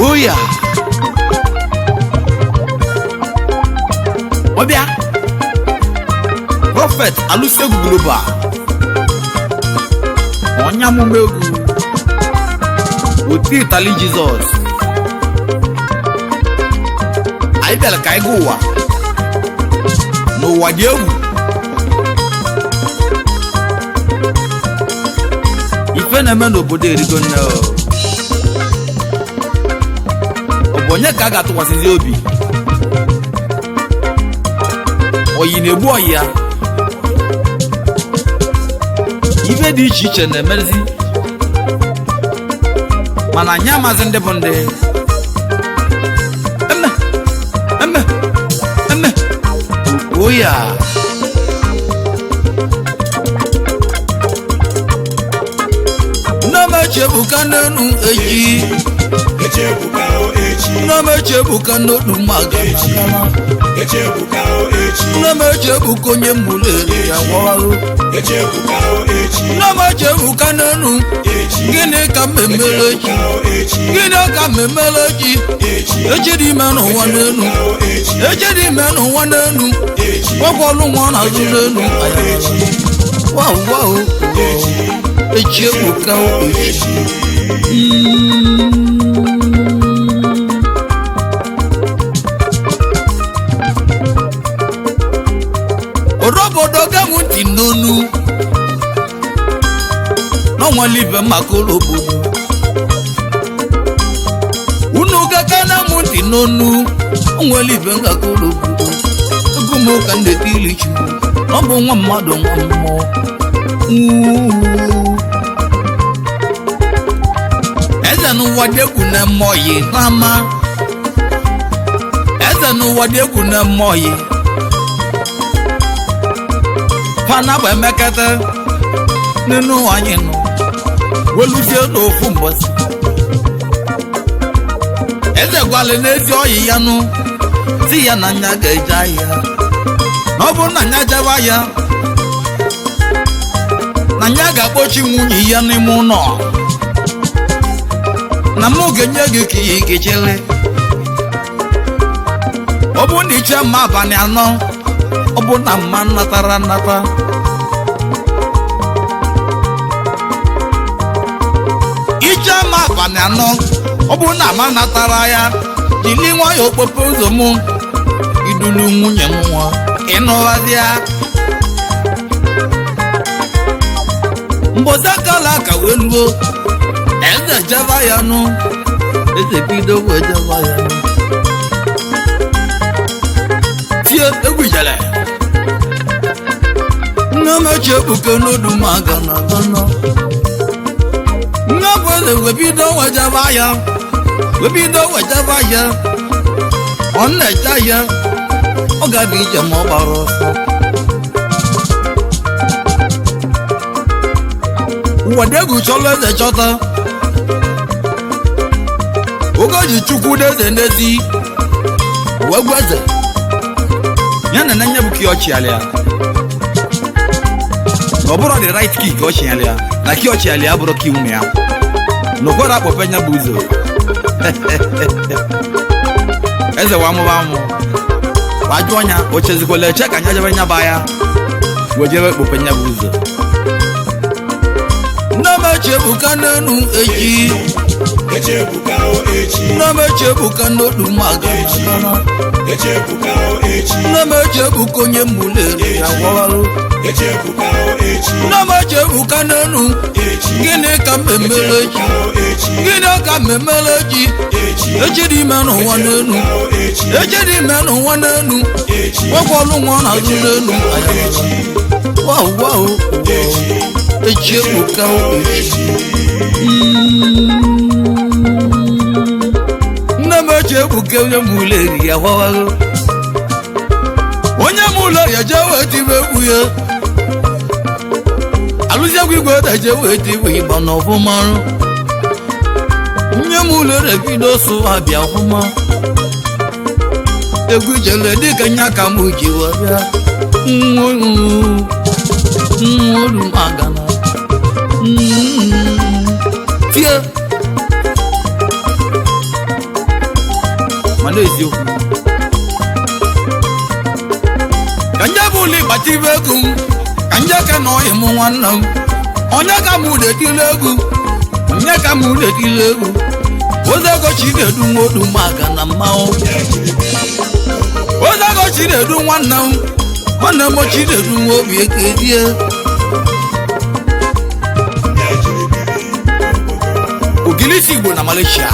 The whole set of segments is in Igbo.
Oh yeah. Obia. Prophet Alusi global. Onya mumegu. Oti Italy Jesus. Aibel kaigowa. No wadiewu. Ife na meno bode rigo na. Obonye ka ga tụkwasịzi obi. Oyi na-egbu oyi ya. Ife dị iche iche na-emezi. Mana anya amazi ndị bụ ndị. Oh yeah. Chebuka nenu eji Echebuka o echi na me chebuka no maga Echebuka o echi na me chebuka onye mbulere ya waru Echebuka o echi na me chebuka nenu gịnị ka mmemele ji gịnị ka mmemele ji ejiri me no nwa nenu ejiri me no nwa nenu ọkwọlụ nwa na azụ nenu wow Echebuka o echi Orobodo gamuti nonu no wan live makolobo Unu gakana muti nonu wan live ngakolobo Gumo kan de tilichu no bo nwa mmadu nwa mmụọ Ezanu wadegwu na moyi mama Ezanu wadegwu na moyi Pana ba mekete ninu anyi no Woluzie no fu mbosi Eze gwale n'ezi oyi ya nu Ti ya na nya ga eja ya No bu na nya jaba ya Na nya ga kpochi nwunye ya n'ime ụlọ Na mu genye gị ka ị ga-ejele Ọ bụ na iche mma abalị anọ Ọ bụ na mma natara nata Iche mma abalị anọ Ọ bụ na mma natara ya Jili nwayọ okpope ụzọ mụ Idulu nwunye m nwa Ịnụwazi ya Mboza kala ka weluo Eze java ya nu Eze bido we java ya nu Tie egwu jele Nama chebuka n'odu maga na gana Ngabwele we bido we java ya We bido we java ya Onne jaya Oga bije mo baro Wadegu cholo eze chota Ogoji chukwu deze ndezi Wegweze Yana na nye buki ochi alia Noboro the right key ki ochi alia Na ki ochi alia aburo ki ume ya Noboro akpo penya buzo Eze wamu Wajuanya ocheziko leche ka nyaje benya baya Wejebe akpo penya buzo Nama chebuka nenu eji Echebuka o echi Nama chebuka n'odu maga Echebuka o echi Nama chebuka onye mbulere ya waru Echebuka o echi Nama chebuka nenu gịnị ka mmemele ji gịnị ka mmemele ji ejiri me n'ụwa n'enu ejiri me n'ụwa n'enu ọkwọlụ nwa na azụ n'enu wow Echebuka o echi Nama chebuka onye mbulere ya waru Onye mbulere ya jewe tibe egwu ya Alusi igwe da jewe tibe igba n'ọfụmarụ Onye mbulere bido sụ abịa ọfụma Egwu jele dịka nya ka mụ ji wabịa odu magana tie mana eziokwu kanje buli bachibe egwu kanje ka no imu nwanna m onye ka mu de egwu onye ka mu de egwu ozago chinedu odu magana mmanwụ ozago chinedu nwanna m nwanne m chinedu obi ekedie ogilisi Igbo na Malaysia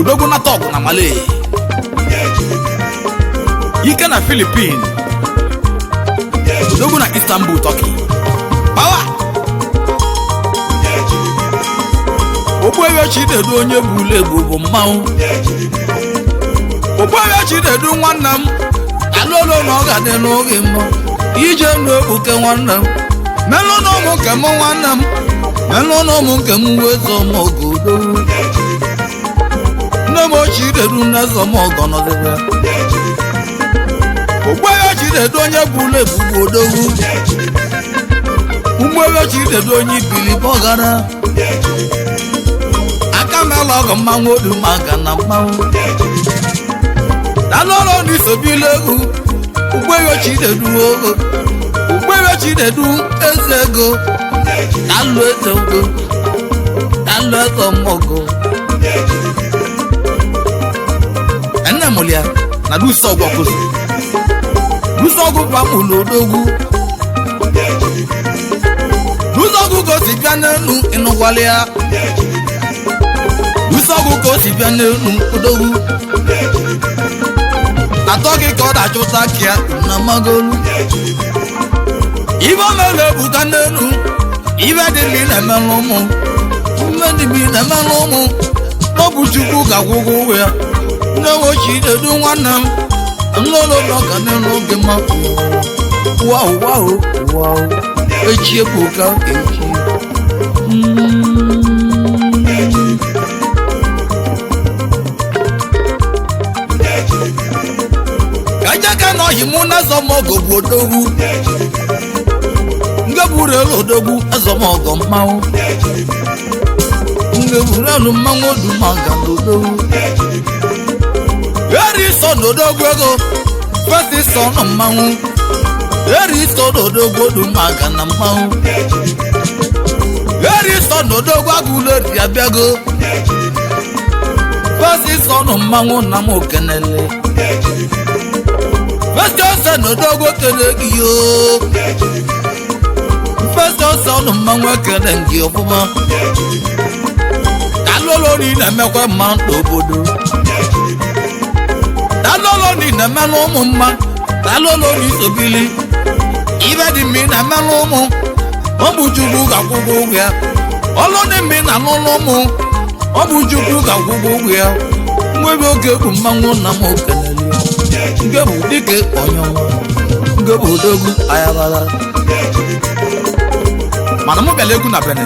odogwu na Togo na Malay ike na Philippines odogwu na Istanbul Turkey power ogbewe chinedu onye bulu egwu bụ mmanwụ ogbewe chinedu nwanna m alolo na ọ ga-adị n'oge mbụ ije n'okpuke nwanna m melụ n'ụmụ nke m nwanna m melụ n'ụmụ nke m wezo m ogodo nne m chinedu nnezo m ọgọnọdịbịa ogbewe chinedu onye bulu egwu bụ odogwu ogbewe chinedu onye ibili bọgara akamela ọgọ mmanwụ odu maka na mmanwụ dalolo n'isobile egwu ugbeyo chinedu ogo ugbeyo chinedu eze ego dalụ eze ugo dalụ eze mmogo enne mụlịa na luso ọgwụ ọkụzụ luso ọgwụ gbamụlụ odogwu luso ọgwụ gosi bịa n'elu ịnụgwalịa lusogu ka o si bịa n'elu odogwu atọ gị ka ọ dachụta kia na magolu ibe omele ebuka n'elu ibe dị mbi na-emelụ ụmụ ime dị mbi na-emelụ ụmụ n'ọbụ Chukwu ga-agwụgwụ ụgwọ ya nne wochi edu nwanne m nlolo n'ọka n'elu oge ma wawo echi ebuka echi kajaka no himu na zomogo bodogwu ngeburu elodogwu azomogo mmanwụ ngeburu elu mmanwụ odu manga n'odogwu eri so n'odogwu ego fesi so no mmanwụ eri so n'odogwu odu manga na mmanwụ eri so n'odogwu agụlụ eri abịago fesi so no mmanwụ na m okenele First person no dogo kenegi yo. First person no mangwa kenegi ofuma. Dalolo ni na mekwa man obodo. Dalolo ni na manu mumma. Dalolo ni sobili. Ibe di mi na manu mu. Obujugu ga kwugo ya. Olo ni mi na nunu mu. Obujugu ga kwugo ya. Mwebe oge ku mangu na mo keneli. Ngebu dike onyo ngebu dogu ayabala mana mo bele egwu na bene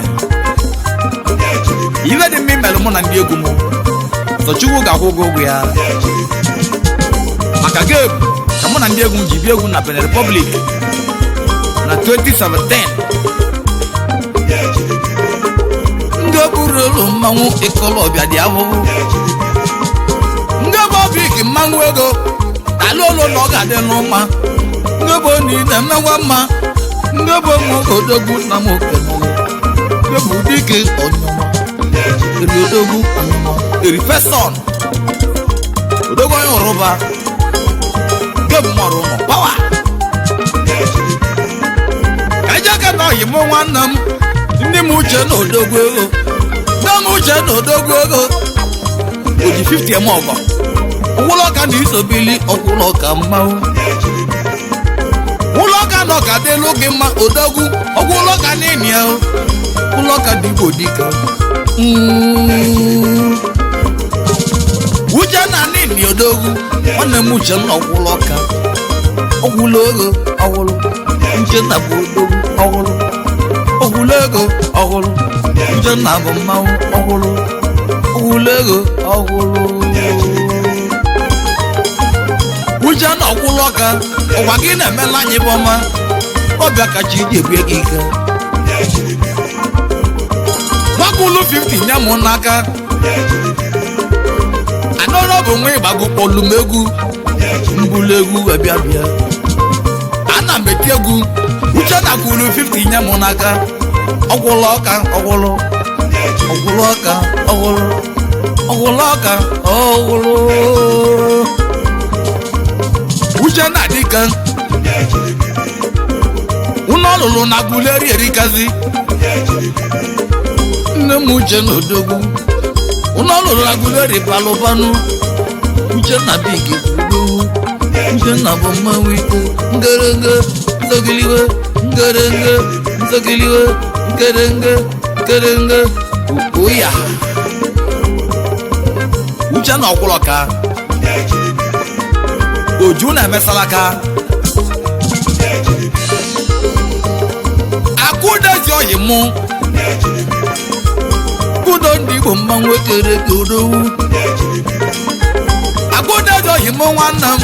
iwe dị mmi melu mo na ndị egwu mo so Chukwu ga-akwụgo ụgwọ ya maka gebu ka mo na ndị egwu ji bi egwu na Benin Republic na 2017 ndị oburu elu mmanwụ ikolobịa dị abụbụ ndị obobik mmanwụ ego alolo no ga de no ma ngebo ni na mewa ma ngebo mo odogwu na mo kenele ngebo dike onyoma odogwu onyoma erifeson odogwu yoruba ngebo moro no power kaja ka no yimo nwanna m ndị m uche na odogwu ego na m uche na odogwu ego oji 50 m ọgọ ụlọka na isobili ọkwụlọka mmanwụ ụlọka nọ ka dịlụ gị mma odogwu ọkwụlọka n'imi ya ụlọka dịgbo dịka uche na n'imi odogwu nwanne m uche na ọkwụlọka ọkwụlọ ego ọhụrụ uche na bụ odogwu ọhụrụ ọkwụlọ ego ọhụrụ uche na bụ mmanwụ ọhụrụ ọkwụlọ ego ọhụrụ uche na ọkwụlụ ọka ụwa gị na-emela anyị bọma ọbịa kacha iji ebue gị ike gbakụlụ 50 nye mụ n'aka anọrọ bụ nwa ịgbagụ kpọlụmegwu mbulu egwu bịa ana m eti egwu uche na kwuru 50 nye mụ n'aka ọgwụlụ ọka ọgwụlụ ọka uche na dịka ụlọ ọlụlụ na guleri erikazi nne m uche na odogwu ụlọ ọlụlụ na guleri balụbanụ uche na bigi odogwu uche na bụ mmanwụ ike ngerenge nzogiliwe ngerenge nzogiliwe ngerenge oya uche na ọkwụlọ ka oju na-emesala ka akụdezi oyi mụ kudo ndị Igbo mmanwụ ekere ka odowu akụdezi oyi mụ nwanne m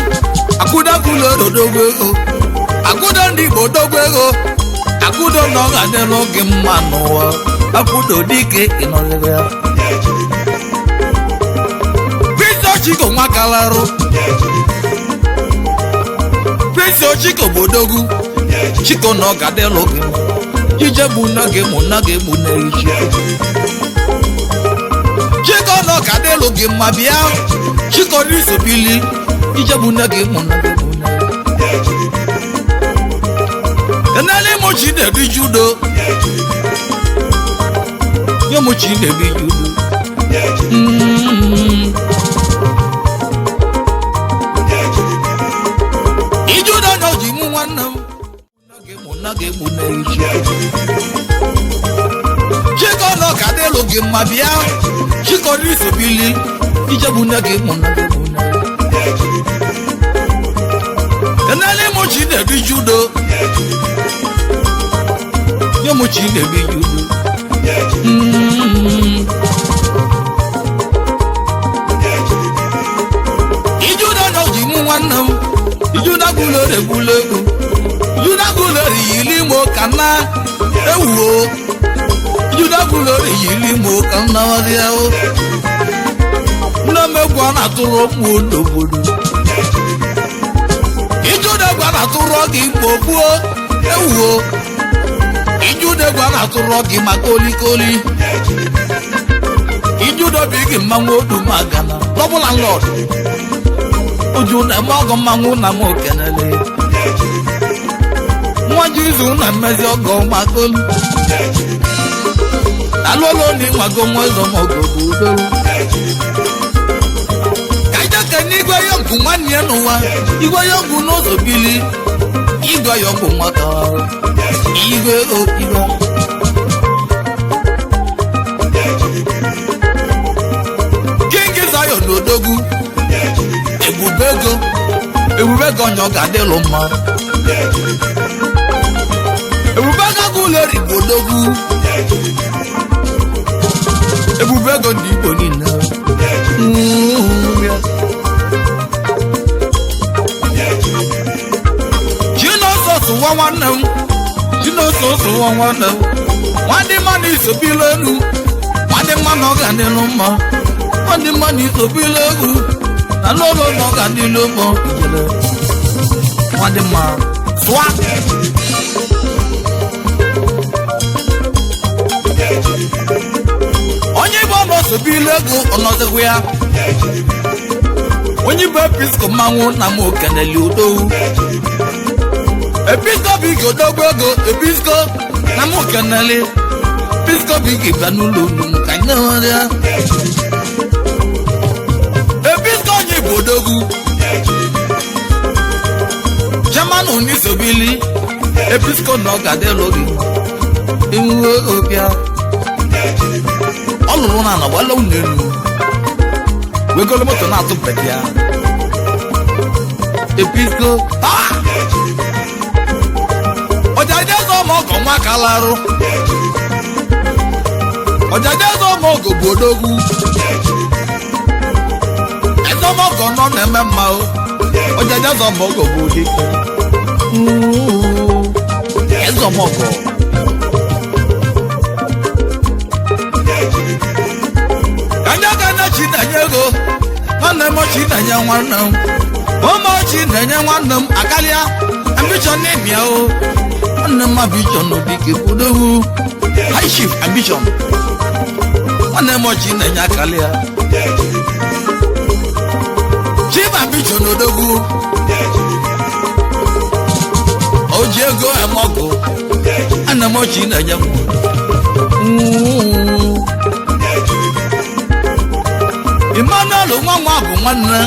akụdakwulo odogwu ego akụdo ndị Igbo odogwu ego akụdo na ọ ga-adịrị oge mma n'ụwa akụdo dike ịnọrịrị ya Chiko nwa kalarụ Prince Chiko bụ odogwu Chiko na ọ ga-adịlụ gị ije bụ na ga-emu na ga-emu na-echi Chiko na ọ ga-adịlụ gị mma bịa Chiko n'isobili ije bụ na ga-emu na ga-emu enele mochi na-ebi judo nye mochi na-ebi judo ijudo na oji mụ nwanne m na ga-egbu na-echi Chiko na ọ ga-adịlụ gị mma bịa Chiko n'isobili ijebu na ga-egbu na ga-egbu na enele mochi na-ebi judo nye mochi na-ebi judo ijudo na oji mụ nwanne m ijudo gụlere egwuregwu ijudo gụlere yili imo ka na ewuo ijudo gụlere yili imo ka na ọrịa o nne m egwu a na-atụrụ okwu n'obodo ijudo egwu a na-atụrụ gị mgbe gbuo ewuo ijudo egwu a na-atụrụ gị maka olikoli ijudo bụ gị mmanwụ odu magana dọbụla nlọd uju na-eme ọgọ mmanwụ na m okenele nwa ji izu na mmezi ọgọ makolu alụọlụ na ịnwago nwa ọzọ mọgọ bụ udo ka ijeke n'igwe ya ọgwụ nwanne ya n'ụwa igwe ya ọgwụ n'ụzọ bili igwe ya ọgwụ nwata igwe igwe King Zion n'odogwu ebube ego onye ọ ga-adịlụ mma ebube ego gụleri bụ odogwu ebube ego ndị Igbo niile Chinọsọ sụwa nwanne m Chinọsọ sụwa nwanne m nwadị mmanụ isobila elu nwadị mmanụ ọ ga-adịlụ mma nwadị mmanụ isobila egwu na n'ụlọ na ọ ga-adịlụ mma ijele nwadị mma sụwa onye Igbo n'osobila ego ọnọdụkwa ya onye Igbo episko mmanwụ na m okeneli udowu episko bụ ike odogwu ego episko na m okeneli episko bụ ike bịa n'ụlọ unu ka anyị na-enwere episko onye Igbo odogwu Germanu n'isobili episko na ọ ga-adịlụ gị emuwe obia ọ lụrụ na anagwala unelu wegolo moto na-atụ pedi ya episko ọjaja eze ọma ọgọ nwa kalarụ ọjaja eze ọma ọgọ bụ odogwu eze ọma ọgọ nọ na-eme mma o Ojaja Zomogo Budi. Zomogo. Kanya Chinanyego. One more Chinanya one now. One more Chinanya one them. Akalia. Ambition name yao. One more vision of Biki Budu. High shift ambition. One more Chinanya Kalia. Chief ambition Odogu. Ojego Amoko. And a mochi na jamu. Emmanuel Mama Bumana.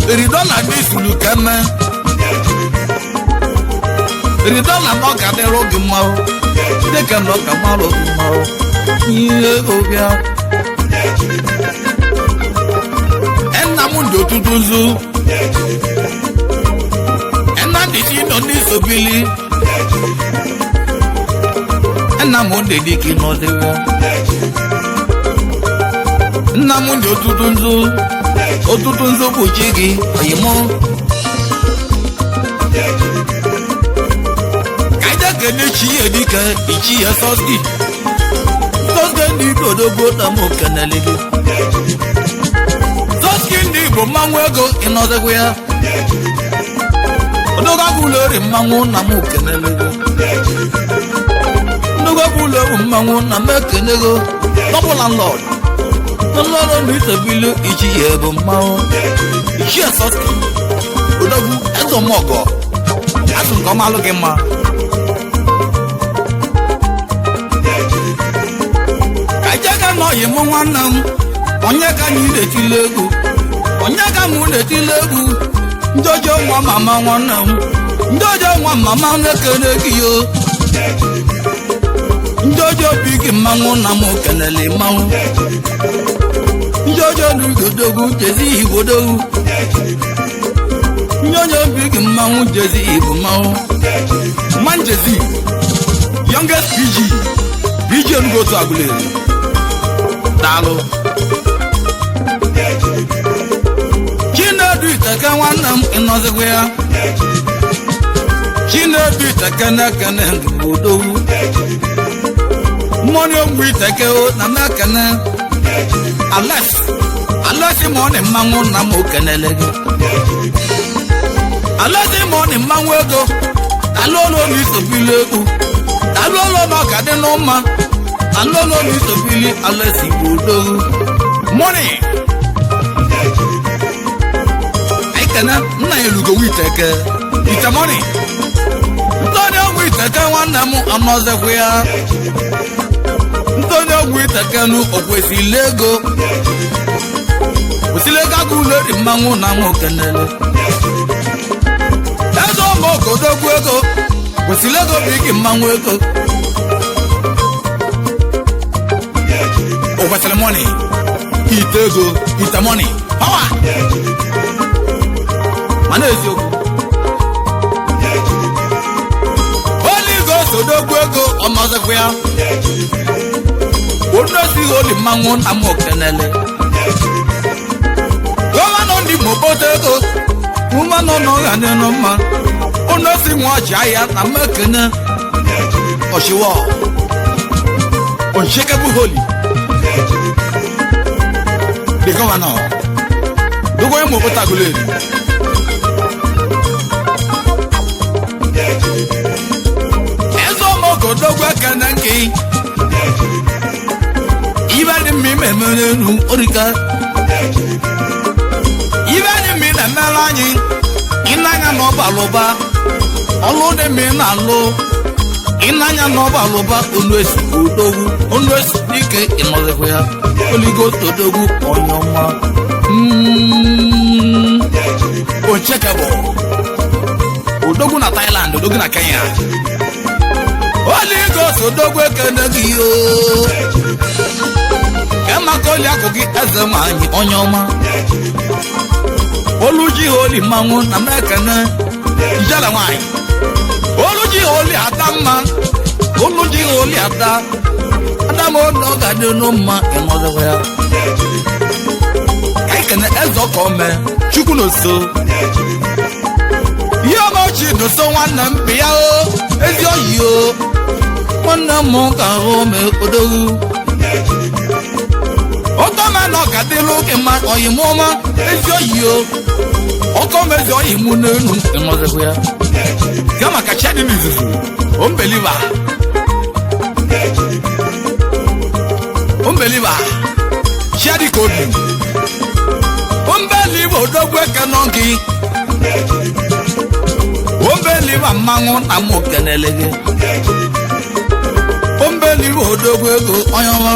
Ridona Bisulu Kama. Ridona Moka de Rogimao. They can look a model tomorrow. Yeah. And Namundo to Duzu. No need to believe, and I'm on the dick in all the world. Namundo Tutunzo, or Tutunzo Bujigi, or you more. Kaida Ganechi, a dicker, Ichi, a saucy. Don't get the good Amokanali. Soskin the Bomango in other way. Noga bulo mangu na mukenelego. Noga bulo mangu na mekenego. Double landlord. The Lord needs a bill each year, but mao. Ichi asoski. Odagu Ezomogo. Asun Kamalo Gema. Kajaga no Yemonam. Onyaka ni de tilegu. Onyaka mu de tilegu. Jojo wa mama wana. Jojo wa mama nekenekiyo. Jojo bigi mango na mo kenele mango. Jojo nugodogu jezi igodogu. Jojo bigi mango jezi igo mango. Man jezi. Youngest PG nugo to agule. Dalo. Taka wanam inozegwea. Chine bita kana ngudo. Money bita keo na nakana. Alas money mango na mo kenelege. Alas money mango go. Alolo ni so bilegu. Alolo no kade no ma. Alolo ni so bili alas ibudo. Money. Na elugo witeke ita money ntonyo witeke wana mu anoze kwea ntonyo witeke nu okwesi lego osilega gulo di mangu na mu kenele ezo mo kodogwu ego osilego bigi mangu ego okwesele money itego ita money power Holy Ghost odogwego omazekwea. Onosi holy mango na mokenele. Goma no ndi mobotego. Uma no gane no ma. Onosi mwaja ya na mekene. Oshiwa. Unshakable holy. The governor. Dogo mobotagule. Dogwa kananki Ibadi mi memenu orika Ibadi mi na melani Inanya no baloba Olo de mi na lo Inanya no baloba Onwesi odogu Onwesi dike inozekwea Oligo todogu onyoma Uncheckable Odogu na Thailand Odogu na Kenya Holy Ghost odogwe kenegiyo. Kema koli akogi ezemanyi onyoma. Oluji holy mangu na mekene. Ijala wanyi. Oluji holy adama. Oluji holy ada. Adama onoga de no ma emozewe. ekene ezokome chukwu n'oso ihe ọmachi n'oso nwanne m bi ya o ezi oyi o nwanne m ka ahụ me odogwu ọkọme na ọka dịlụ oke mma oyi m ọma ezi oyi o ọkọme ezi oyi mụ n'elu ịnọzikwu ya ga maka chadị n'izuzu Unbeliever, Shadi Kobi. Unbeliever, Dogwe Kanonki. Unbeliever, Mangon Amokanelege. Unbeliever, Dogwe Oyama.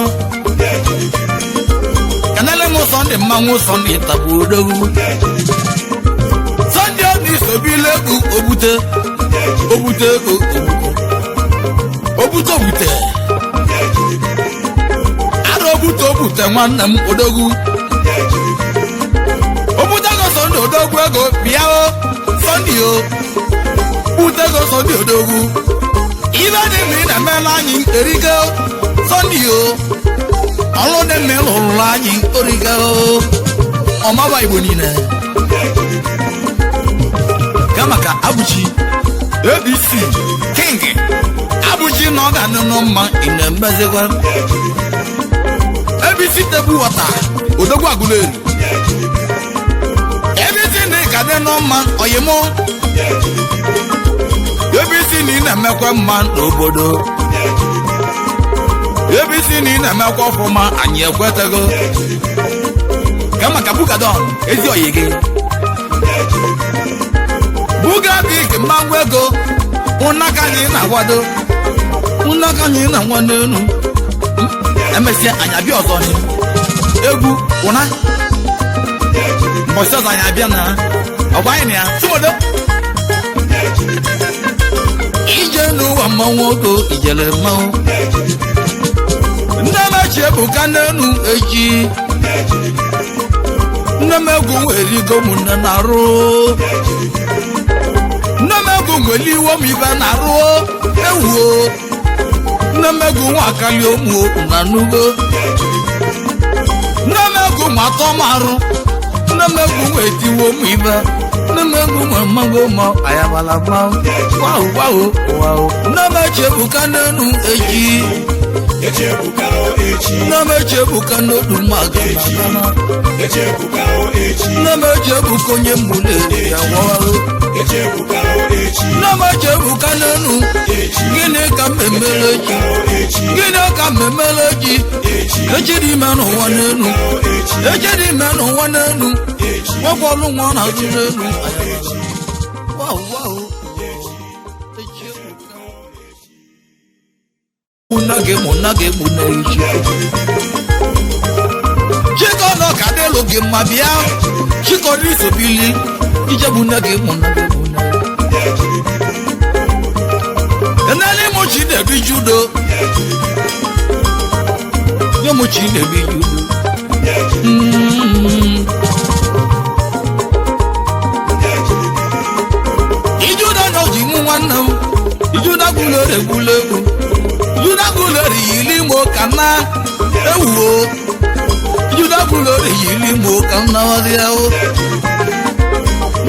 Canalemo Sunday, Mango Sunday, Tabu Dogu. Sunday is Obilegu, Obute. Obute. Obute nwanne m odogwu obute go Sunday odogwu ego bịa o Sunday o obute go Sunday odogwu ibe dị mma ị na-emela anyị erike Sunday o ọrụ dị mma ịlụrụ anyị erike o ọmaba Igbo niile kama ka Abuchi ABC King Abuchi na ọ ga-anụ mma ị na-emezikwa ABC table water odogwu agụleri everything dị ka dị n'ọma oyimo ABC na ị na-emekwa mma n'obodo ABC na ị na-emekwa ọfụma anyị ekwetego kama ka Bugadon ezi oyi gị buga big mmanwụ ego ụnaka anyị na-agwado ụnaka anyị na-nwa n'elu emesịa anyị abịa ọzọ egwu ụna mbọsị ọzọ anyị abịa na ọgwa anyị na ya tụmodo ije n'ụwa mmanwụ ogo ijele mmanwụ nne m echi ebuka n'elu echi nne m egwu nwere igo m nne na-arụ nne m egwu nwere iwe m ibe na-arụ ewuo nne m egwu nwa akali ụmụ na n'ugbo nne m egwu nwa atọ m arụ nne m egwu nwa etiwo ụmụ ibe nne m egwu nwa mmago ma ayabala ma wawo nne m echi ebuka n'elu echi nne m echi ebuka n'odu mmaga nne m echi ebuka onye mmụle ya wawo nne m echi ebuka n'elu gịnị ka mmemmele ji gịnị ka mmemmele ji echiri ime n'ụwa n'elu echiri ime n'ụwa n'elu nwakwọlụ nwa na-azụ n'elu Munage muneji Chiko no kadelo ge mabia Chiko riso bili Ije munage Enale mo chide bi judo Yo mo chide bi judo Ijuda no jimu wanam Ijuda gulego Judagulori yili mo kana ewuo Judagulori yili mo kana wadiao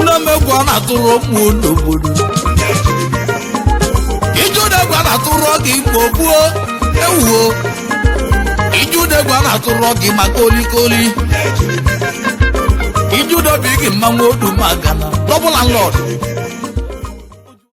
na megwa na turo mu n'obodo Ijudagwa na turo gi gbobuo ewuo Ijudagwa na turo gi makoli Ijudo bigi mmanwu odu magana double landlord